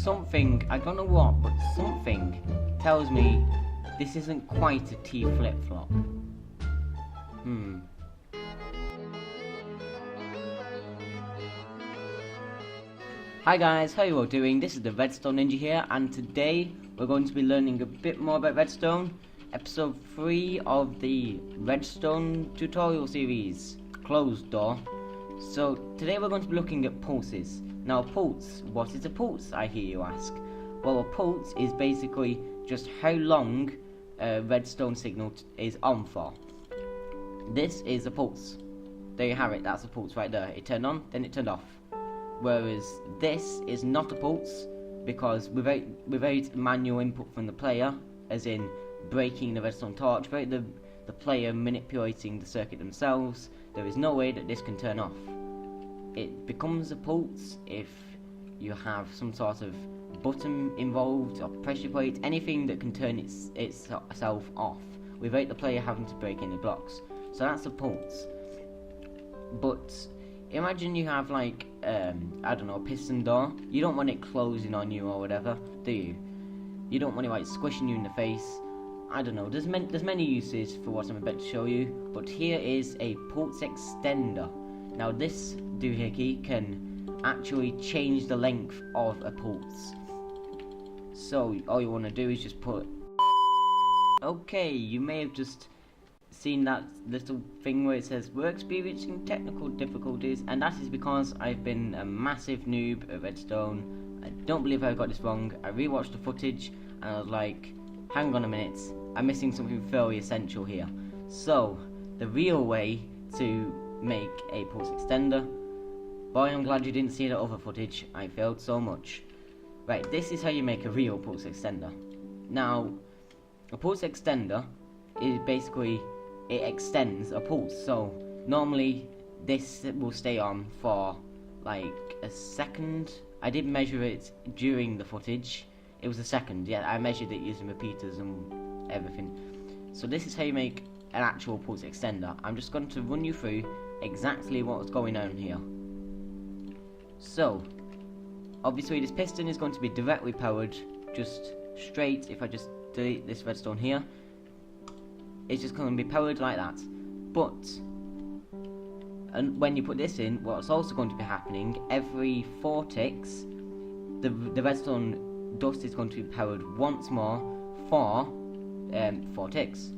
something, I don't know what, but something tells me this isn't quite a T-FlipFlop. Hi guys, how you all doing? This is the Redstone Ninja here, and today we're going to be learning a bit more about redstone. Episode 3 of the redstone tutorial series, Closed Door. So today we're going to be looking at pulses. Now pulse, what is a pulse, I hear you ask? Well, a pulse is basically just how long a redstone signal is on for. This is a pulse. There you have it, that's a pulse right there. It turned on, then it turned off. Whereas this is not a pulse, because without manual input from the player, as in breaking the redstone torch, without the player manipulating the circuit themselves, there is no way that this can turn off. It becomes a pulse if you have some sort of button involved, or pressure plate, anything that can turn itself off, without the player having to break any blocks. So that's a pulse. But imagine you have like, I don't know, a piston door. You don't want it closing on you or whatever, do you? You don't want it like squishing you in the face. I don't know, there's many uses for what I'm about to show you, but here is a pulse extender. Now this doohickey can actually change the length of a pulse. So all you want to do is just put... Okay, you may have just seen that little thing where it says we're experiencing technical difficulties, and that is because I've been a massive noob at redstone. I don't believe I got this wrong. I rewatched the footage and I was like, hang on a minute, I'm missing something fairly essential here. So the real way to make a pulse extender, boy, I'm glad you didn't see the other footage, I failed so much. Right, this is how you make a real pulse extender. Now a pulse extender is basically, it extends a pulse. So normally this will stay on for like a second. I did measure it during the footage. It was a second. Yeah, I measured it using repeaters and everything. So this is how you make an actual pulse extender. I'm just going to run you through exactly what's going on here. So obviously this piston is going to be directly powered, just straight. If I just delete this redstone here, it's just going to be powered like that. But and when you put this in, what's also going to be happening, every 4 ticks, the redstone dust is going to be powered once more for 4 ticks.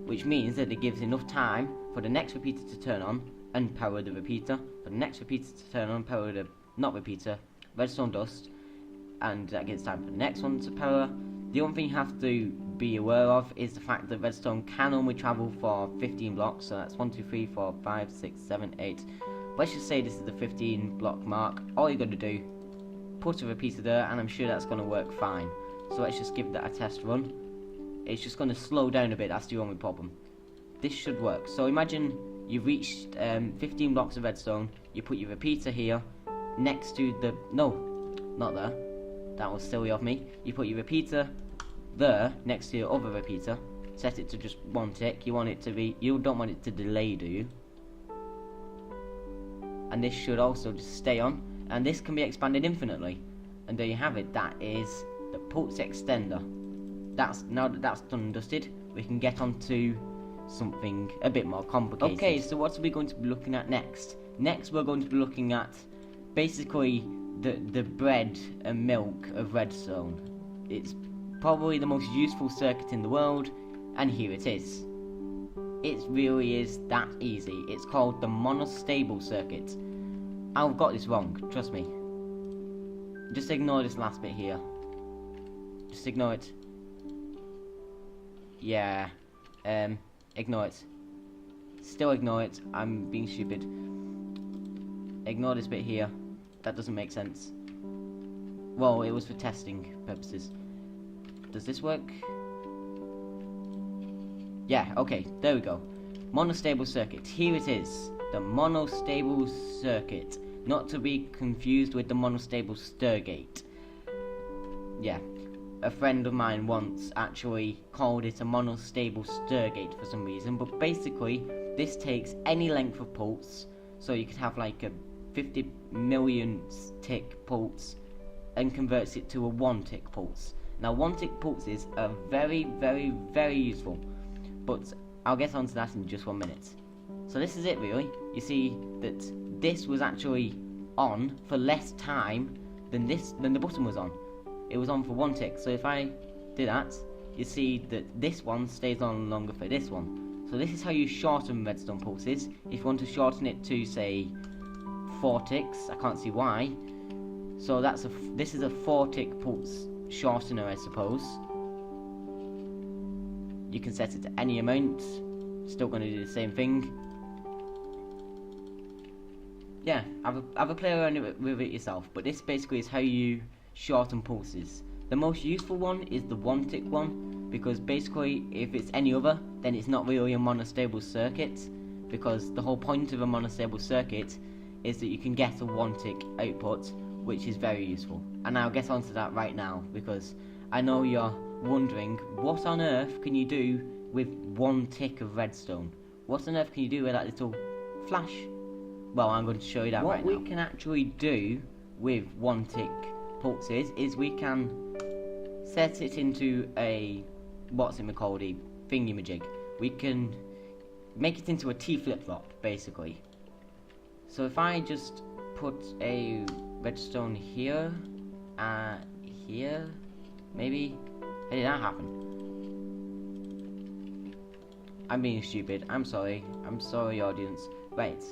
Which means that it gives enough time for the next repeater to turn on and power the repeater, for the next repeater to turn on and power the not repeater, redstone dust, and that gives time for the next one to power. The only thing you have to be aware of is the fact that redstone can only travel for 15 blocks, so that's 1, 2, 3, 4, 5, 6, 7, 8. Let's just say this is the 15 block mark. All you're going to do, put a repeater there, and I'm sure that's going to work fine. So let's just give that a test run. It's just going to slow down a bit, that's the only problem. This should work. So imagine you've reached 15 blocks of redstone, you put your repeater here, next to the... no, not there. That was silly of me. You put your repeater there, next to your other repeater, set it to just 1 tick. You want it to be... you don't want it to delay, do you? And this should also just stay on, and this can be expanded infinitely. And there you have it, that is the pulse extender. Now that that's done and dusted, we can get on to something a bit more complicated. Okay, so what are we going to be looking at next? Next we're going to be looking at basically the bread and milk of redstone. It's probably the most useful circuit in the world, and here it is. It really is that easy. It's called the monostable circuit. I've got this wrong, trust me. Just ignore this last bit here. Just ignore it. Yeah, ignore it. Still ignore it, I'm being stupid. Ignore this bit here. That doesn't make sense. Well, it was for testing purposes. Does this work? Yeah, okay, there we go. Monostable circuit. Here it is. The monostable circuit. Not to be confused with the monostable stirgate. Yeah. A friend of mine once actually called it a monostable stirgate for some reason, but basically this takes any length of pulse, so you could have like a 50 million tick pulse and converts it to a 1-tick pulse. Now 1-tick pulses are very, very, very useful, but I'll get onto that in just 1 minute. So this is it really. You see that this was actually on for less time than the button was on. It was on for 1 tick. So if I do that, you see that this one stays on longer for this one. So this is how you shorten redstone pulses. If you want to shorten it to say 4 ticks, I can't see why. So this is a 4-tick pulse shortener, I suppose. You can set it to any amount. Still going to do the same thing. Yeah, have a play around with it yourself. But this basically is how you shorten pulses. The most useful one is the 1-tick one, because basically if it's any other, then it's not really a monostable circuit, because the whole point of a monostable circuit is that you can get a 1-tick output, which is very useful. And I'll get onto that right now, because I know you're wondering, what on earth can you do with 1 tick of redstone? What on earth can you do with that little flash? Well, I'm going to show you that right now. What we can actually do with 1-tick pulses is we can set it into a, what's it called, a thingy-majig. We can make it into a T-flip-flop, basically. So if I just put a redstone here, here, maybe. How did that happen? I'm being stupid. I'm sorry. I'm sorry, audience. Right.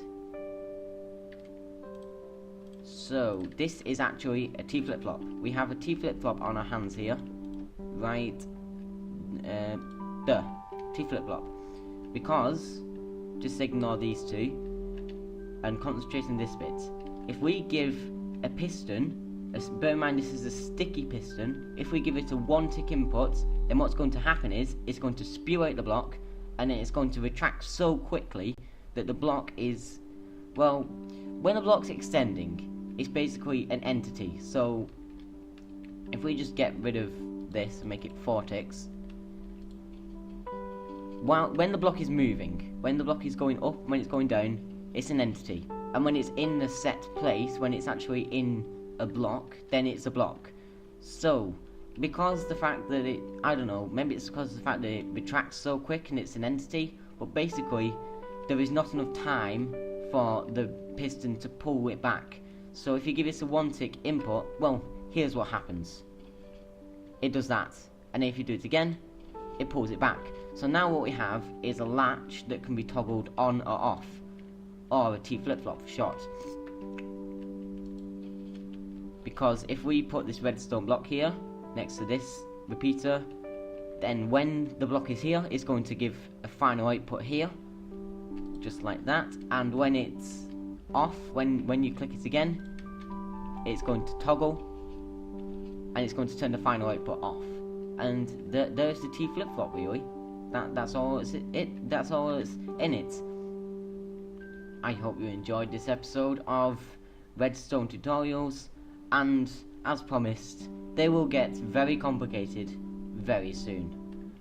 So this is actually a T-flip-flop. We have a T-flip-flop on our hands here. Right. The T-flip-flop. Because, just ignore these two and concentrate on this bit. If we give a piston, bear in mind this is a sticky piston, if we give it a 1-tick input, then what's going to happen is it's going to spew out the block, and then it's going to retract so quickly that the block is, well, when a block's extending, it's basically an entity. So if we just get rid of this and make it 4 ticks, when the block is moving, when the block is going up, when it's going down, it's an entity. And when it's in the set place, when it's actually in a block, then it's a block. So, because the fact that it, I don't know, maybe it's because of the fact that it retracts so quick and it's an entity, but basically, there is not enough time for the piston to pull it back. So if you give this a 1-tick input, well, here's what happens. It does that. And if you do it again, it pulls it back. So now what we have is a latch that can be toggled on or off. Or a T-flip-flop for short. Because if we put this redstone block here, next to this repeater, then when the block is here, it's going to give a final output here. Just like that. And when it's off, when you click it again, it's going to toggle. And it's going to turn the final output off. And there's the T-flip-flop really. That's all it's in it. I hope you enjoyed this episode of Redstone Tutorials, and as promised, they will get very complicated very soon.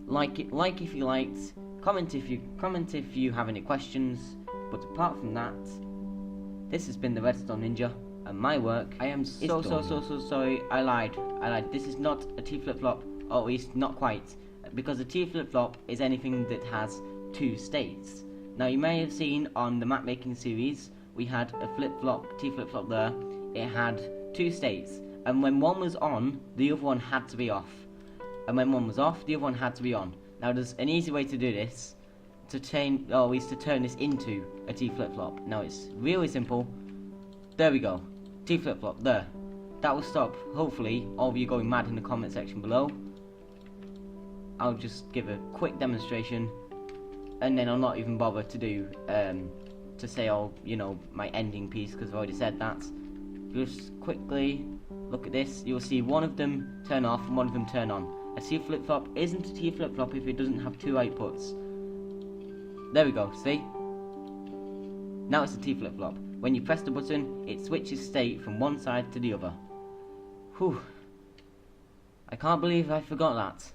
Like if you liked, comment if you have any questions, but apart from that, this has been the Redstone Ninja, and my work, I am so sorry, I lied, this is not a T-flip-flop, or at least not quite, because a T-flip-flop is anything that has 2 states. Now you may have seen on the map making series, we had a flip-flop, T-flip-flop there, it had 2 states, and when one was on, the other one had to be off, and when one was off, the other one had to be on. Now there's an easy way to do this, to turn this into a T-flip-flop. Now it's really simple. There we go, T-flip-flop there. That will stop, hopefully, all of you going mad in the comment section below. I'll just give a quick demonstration, and then I'll not even bother to do, to say all, my ending piece, because I've already said that. Just quickly look at this, you'll see one of them turn off and one of them turn on. A T-flip-flop isn't a T-flip-flop if it doesn't have 2 outputs. There we go, see? Now it's a T-flip-flop. When you press the button, it switches state from one side to the other. Whew. I can't believe I forgot that.